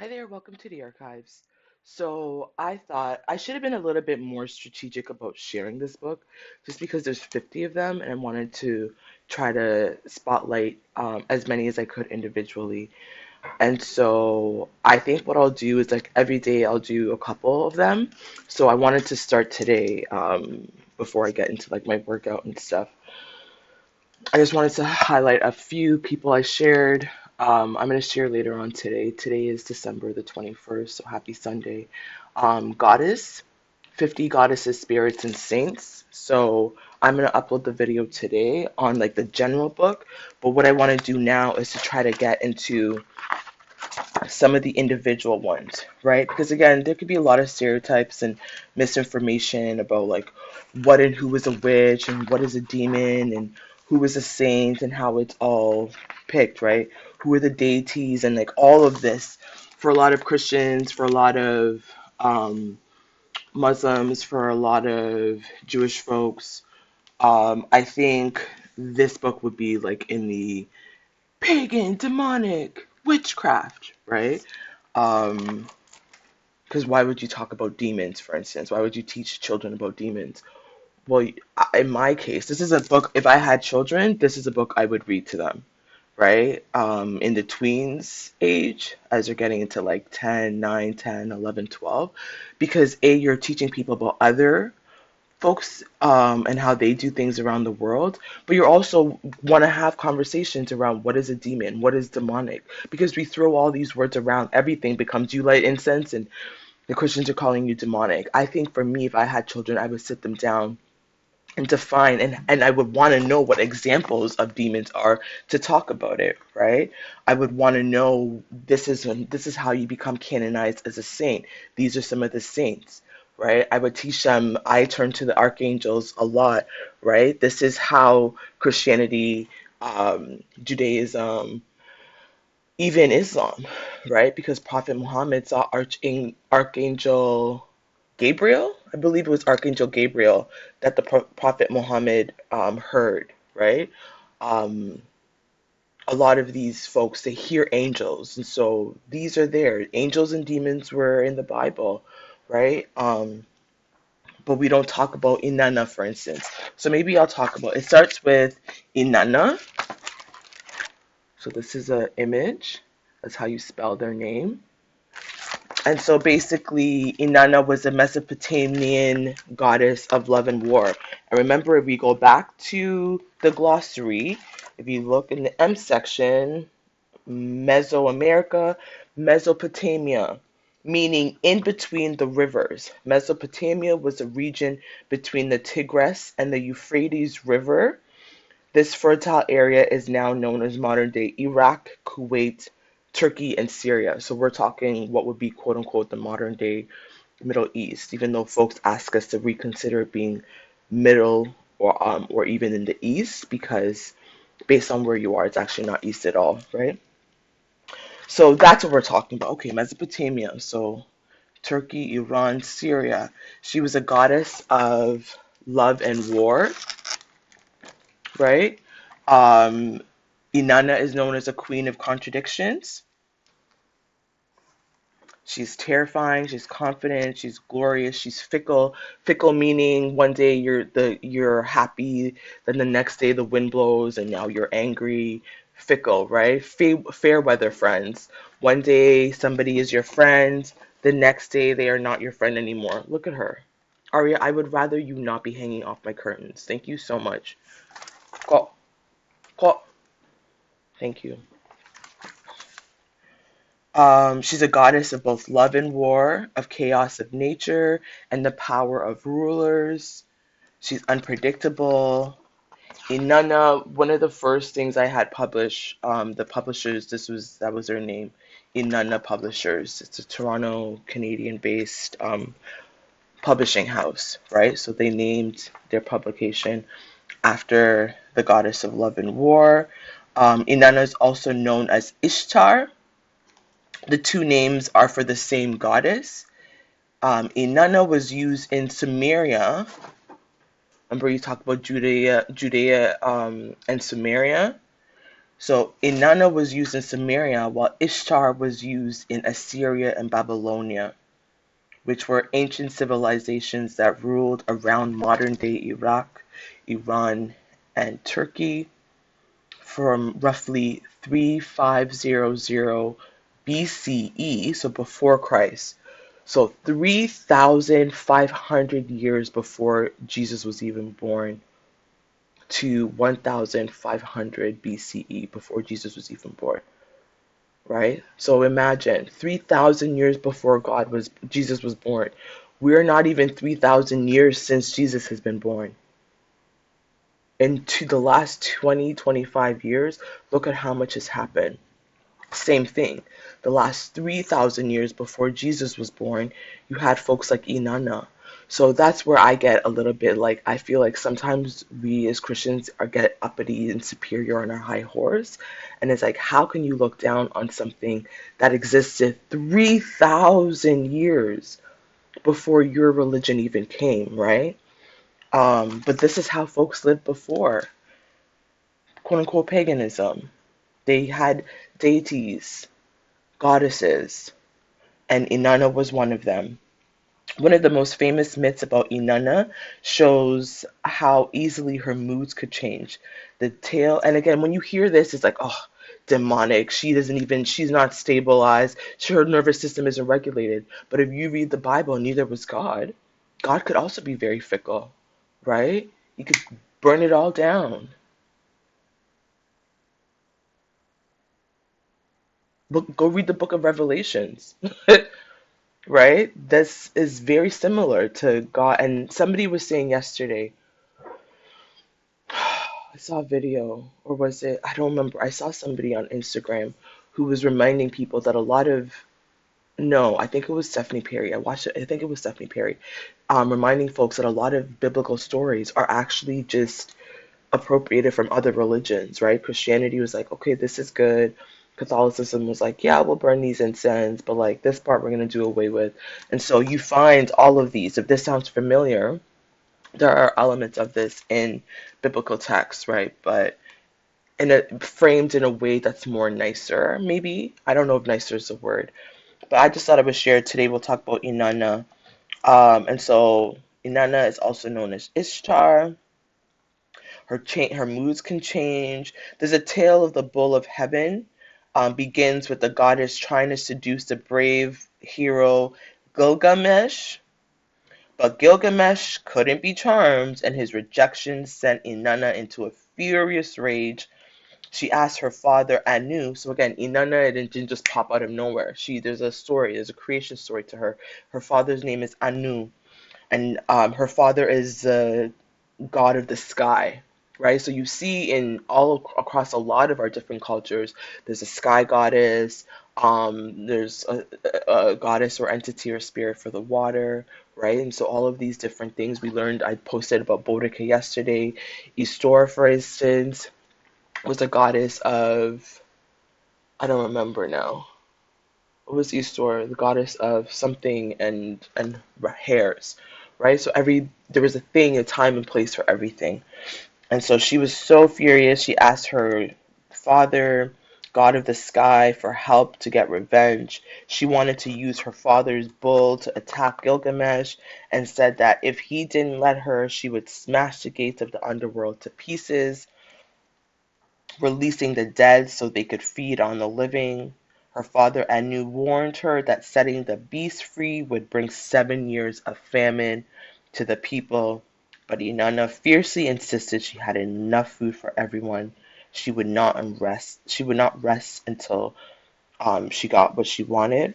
Hi there, welcome to the archives. So I thought I should have been a little bit more strategic about sharing this book, just because there's 50 of them, and I wanted to try to spotlight as many as I could individually. And so I think what I'll do is like every day I'll do a couple of them. So I wanted to start today before I get into like my workout and stuff. I just wanted to highlight a few people I shared. I'm going to share later on today. Today is December the 21st, so happy Sunday. Goddess, 50 goddesses, spirits, and saints. So I'm going to upload the video today on like the general book. But what I want to do now is to try to get into some of the individual ones, right? Because again, there could be a lot of stereotypes and misinformation about like what and who is a witch and what is a demon and who is a saint and how it's all picked, right? Who are the deities and like all of this for a lot of Christians, for a lot of um, Muslims, for a lot of Jewish folks. I think this book would be like in the pagan, demonic, witchcraft, right? Um, because why would you talk about demons, for instance? Why would you teach children about demons? Well, in my case, this is a book, if I had children, this is a book I would read to them, right? In the tweens age, as they're getting into like 10, 9, 10, 11, 12, because A, you're teaching people about other folks and how they do things around the world, but you also want to have conversations around what is a demon, what is demonic, because we throw all these words around, everything becomes you light incense and the Christians are calling you demonic. I think for me, if I had children, I would sit them down and define and I would want to know what examples of demons are to talk about it, right? I would want to know this is how you become canonized as a saint. These are some of the saints, right? I would teach them, I turn to the archangels a lot, right? This is how Christianity, Judaism, even Islam, right? Because Prophet Muhammad saw Archangel Gabriel. I believe it was Archangel Gabriel that the Prophet Muhammad heard, right? Um, a lot of these folks, they hear angels, and so these are there. Angels and demons were in the Bible, right? But we don't talk about Inanna, for instance. So maybe I'll talk about. It starts with Inanna. So this is an image. That's how you spell their name. And so basically, Inanna was a Mesopotamian goddess of love and war. And remember, if we go back to the glossary, if you look in the M section, Mesoamerica, Mesopotamia, meaning in between the rivers. Mesopotamia was a region between the Tigris and the Euphrates River. This fertile area is now known as modern day Iraq, Kuwait, Turkey, and Syria. So we're talking what would be quote unquote the modern day Middle East, even though folks ask us to reconsider it being middle or even in the East, because based on where you are, it's actually not East at all, right? So that's what we're talking about. Okay, Mesopotamia. So Turkey, Iran, Syria. She was a goddess of love and war, right? Um, Inanna is known as a queen of contradictions. She's terrifying, she's confident, she's glorious, she's fickle. Fickle meaning one day you're happy, then the next day the wind blows and now you're angry. Fickle, right? Fair weather friends. One day somebody is your friend, the next day they are not your friend anymore. Look at her. Aria, I would rather you not be hanging off my curtains. Thank you so much. Call, call. Thank you. She's a goddess of both love and war, of chaos of nature, and the power of rulers. She's unpredictable. Inanna, one of the first things I had published, the publishers, that was their name, Inanna Publishers. It's a Toronto, Canadian-based publishing house, right? So they named their publication after the goddess of love and war. Inanna is also known as Ishtar. The two names are for the same goddess. Inanna was used in Sumeria. Remember you talked about Judea and Sumeria. So Inanna was used in Samaria while Ishtar was used in Assyria and Babylonia, which were ancient civilizations that ruled around modern-day Iraq, Iran, and Turkey from roughly 3500 BCE, so before Christ. So 3,500 years before Jesus was even born to 1,500 BCE, before Jesus was even born, right? So imagine 3,000 years before Jesus was born. We're not even 3,000 years since Jesus has been born. And to the last 20, 25 years, look at how much has happened. Same thing. The last 3,000 years before Jesus was born, you had folks like Inanna. So that's where I get a little bit like, I feel like sometimes we as Christians are get uppity and superior on our high horse. And it's like, how can you look down on something that existed 3,000 years before your religion even came, right? But this is how folks lived before, quote unquote paganism. They had deities, goddesses, and Inanna was one of them. One of the most famous myths about Inanna shows how easily her moods could change. The tale, and again, when you hear this, it's like, oh, demonic. She's not stabilized. Her nervous system isn't regulated. But if you read the Bible, neither was God. God could also be very fickle, right? He could burn it all down. Go read the book of Revelations. Right? This is very similar to God. And somebody was saying yesterday, I saw a video, or was it? I don't remember. I saw somebody on Instagram who was reminding people that a lot of, no, I think it was Stephanie Perry. I watched it. I think it was Stephanie Perry, reminding folks that a lot of biblical stories are actually just appropriated from other religions, right? Christianity was like, okay, this is good. Catholicism was like, yeah, we'll burn these incense, but like this part we're going to do away with. And so you find all of these. If this sounds familiar, there are elements of this in biblical texts, right? But framed in a way that's more nicer, maybe. I don't know if nicer is a word, but I just thought I would share. Today we'll talk about Inanna. And so Inanna is also known as Ishtar. Her moods can change. There's a tale of the bull of heaven. Begins with the goddess trying to seduce the brave hero Gilgamesh, but Gilgamesh couldn't be charmed, and his rejection sent Inanna into a furious rage. She asked her father Anu. So again, Inanna didn't just pop out of nowhere. There's a story, there's a creation story to her. Her father's name is Anu, and her father is god of the sky, right? So you see in all across a lot of our different cultures, there's a sky goddess, there's a goddess or entity or spirit for the water, right? And so all of these different things we learned. I posted about Boudica yesterday. Ishtar, for instance, was a goddess of, I don't remember now. What was Ishtar? The goddess of something and hairs, right? So there was a thing, a time and place for everything. And so she was so furious, she asked her father, God of the sky, for help to get revenge. She wanted to use her father's bull to attack Gilgamesh and said that if he didn't let her, she would smash the gates of the underworld to pieces, releasing the dead so they could feed on the living. Her father Anu warned her that setting the beast free would bring 7 years of famine to the people, but Inanna fiercely insisted she had enough food for everyone. She would not rest. She would not rest until she got what she wanted.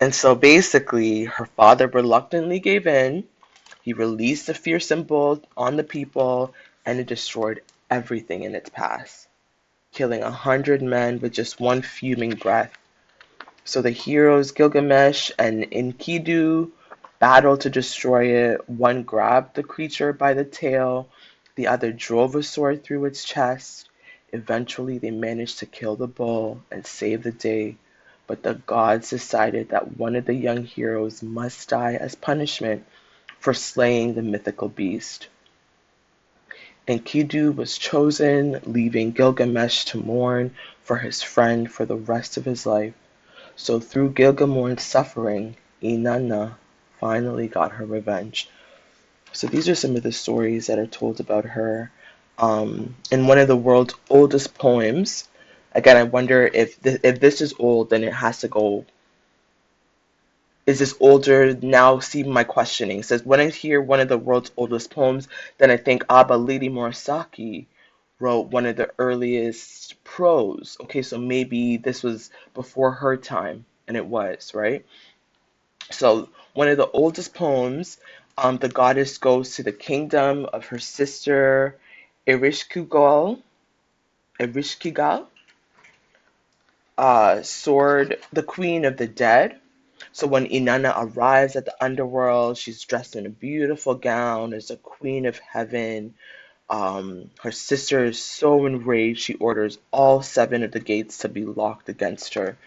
And so basically, her father reluctantly gave in. He released the fearsome bull on the people, and it destroyed everything in its path, killing 100 men with just one fuming breath. So the heroes Gilgamesh and Enkidu battled to destroy it. One grabbed the creature by the tail, the other drove a sword through its chest. Eventually, they managed to kill the bull and save the day, but the gods decided that one of the young heroes must die as punishment for slaying the mythical beast. Enkidu was chosen, leaving Gilgamesh to mourn for his friend for the rest of his life. So through Gilgamesh suffering, Inanna finally got her revenge. So these are some of the stories that are told about her. In one of the world's oldest poems, again, I wonder if this is old, then it has to go. Is this older now? See my questioning. It says, when I hear one of the world's oldest poems, then I think Abba Lady Murasaki wrote one of the earliest prose. Okay, so maybe this was before her time, and it was, right? So one of the oldest poems, the goddess goes to the kingdom of her sister Erishkigal, Erishkigal, sword, the queen of the dead. So when Inanna arrives at the underworld, she's dressed in a beautiful gown as a queen of heaven. Her sister is so enraged, she orders all seven of the gates to be locked against her.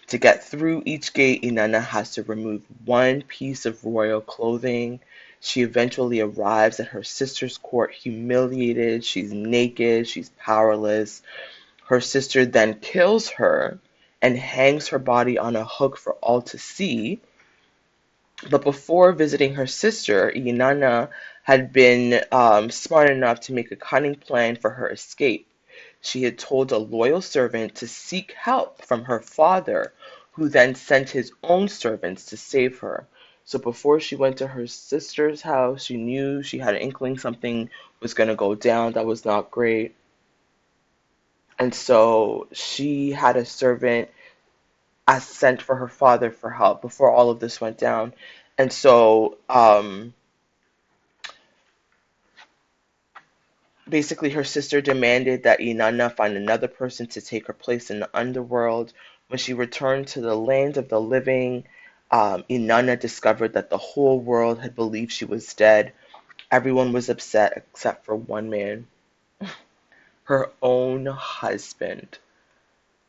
To get through each gate, Inanna has to remove one piece of royal clothing. She eventually arrives at her sister's court humiliated. She's naked, she's powerless. Her sister then kills her and hangs her body on a hook for all to see. But before visiting her sister, Inanna had been smart enough to make a cunning plan for her escape. She had told a loyal servant to seek help from her father, who then sent his own servants to save her. So before she went to her sister's house, she knew she had an inkling something was going to go down that was not great. And so she had a servant as sent for her father for help before all of this went down. And so basically, her sister demanded that Inanna find another person to take her place in the underworld. When she returned to the land of the living, Inanna discovered that the whole world had believed she was dead. Everyone was upset except for one man, her own husband.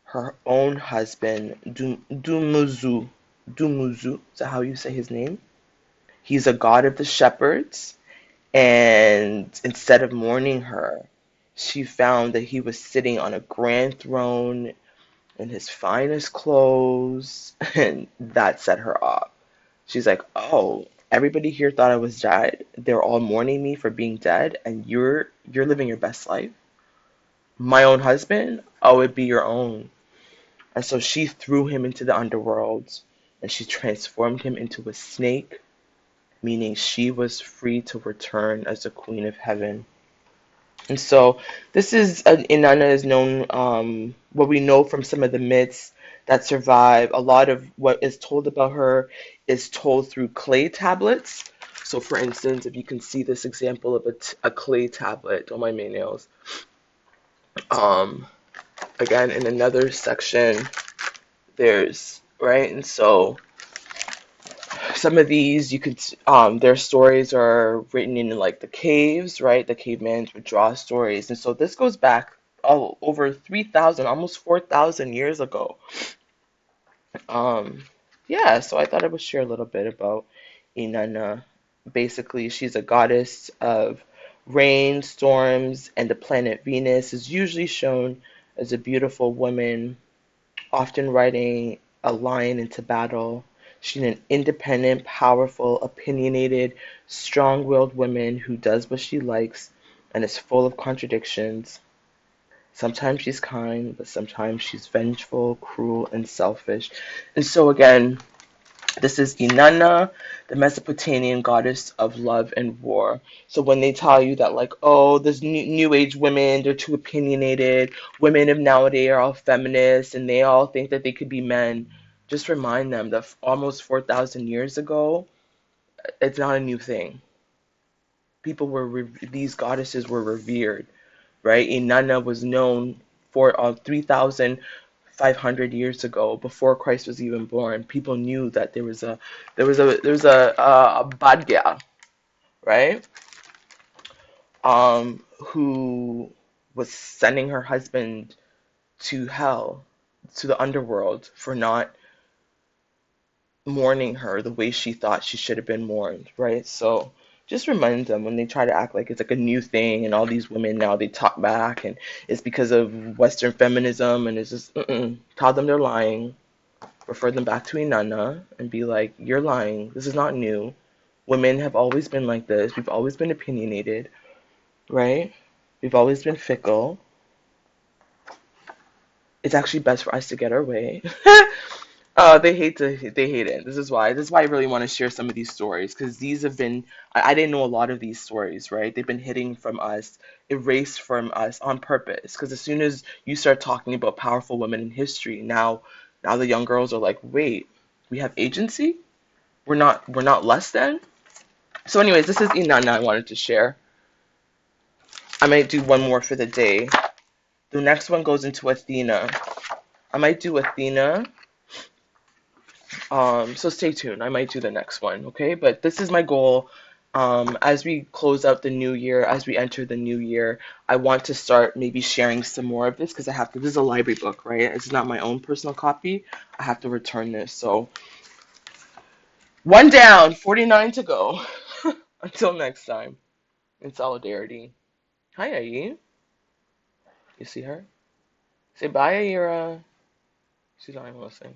Her own husband, Dumuzu. Dumuzu, is that how you say his name? He's a god of the shepherds. And instead of mourning her, she found that he was sitting on a grand throne in his finest clothes, and that set her off. She's like, "Oh, everybody here thought I was dead. They're all mourning me for being dead, and you're living your best life. My own husband? Oh, it'd be your own." And so she threw him into the underworld, and she transformed him into a snake, meaning she was free to return as the queen of heaven. And so this is Inanna is known, what we know from some of the myths that survive. A lot of what is told about her is told through clay tablets. So for instance, if you can see this example of a clay tablet on my main nails. Um, Again, in another section, there's, right? And so some of these you could their stories are written in like the caves, right? The cavemen would draw stories, and so this goes back over 3,000, almost 4,000 years ago. um yeah, so I thought I would share a little bit about Inanna. Basically, she's a goddess of rain, storms, and the planet Venus is usually shown as a beautiful woman, often riding a lion into battle. She's an independent, powerful, opinionated, strong willed woman who does what she likes and is full of contradictions. Sometimes she's kind, but sometimes she's vengeful, cruel, and selfish. And so, again, this is Inanna, the Mesopotamian goddess of love and war. So when they tell you that, like, oh, there's new age women, they're too opinionated, women of nowadays are all feminists, and they all think that they could be men, just remind them that almost 4,000 years ago, it's not a new thing. These goddesses were revered, right? Inanna was known for 3,500 years ago, before Christ was even born. People knew that there was a bad gal, right? Who was sending her husband to hell, to the underworld, for not mourning her the way she thought she should have been mourned, right? So Just remind them when they try to act like it's like a new thing and all these women now they talk back and it's because of Western feminism and it's just tell them they're lying. Refer them back to Inanna and be like, you're lying. This is not new. Women have always been like this. We've always been opinionated, right? We've always been fickle. It's actually best for us to get our way. They hate it. This is why I really want to share some of these stories because these have been I didn't know a lot of these stories, right? They've been hitting from us, erased from us on purpose. Because as soon as you start talking about powerful women in history, now the young girls are like, wait, we have agency? We're not less than? So anyways, this is Inanna I wanted to share. I might do one more for the day. The next one goes into Athena. I might do Athena. So stay tuned. I might do the next one, okay? But this is my goal. As we close out the new year, as we enter the new year, I want to start maybe sharing some more of this because I have to. This is a library book, right? It's not my own personal copy. I have to return this. So one down, 49 to go. Until next time, in solidarity. Hi, Ayi. You see her? Say bye, Aira. She's not even listening.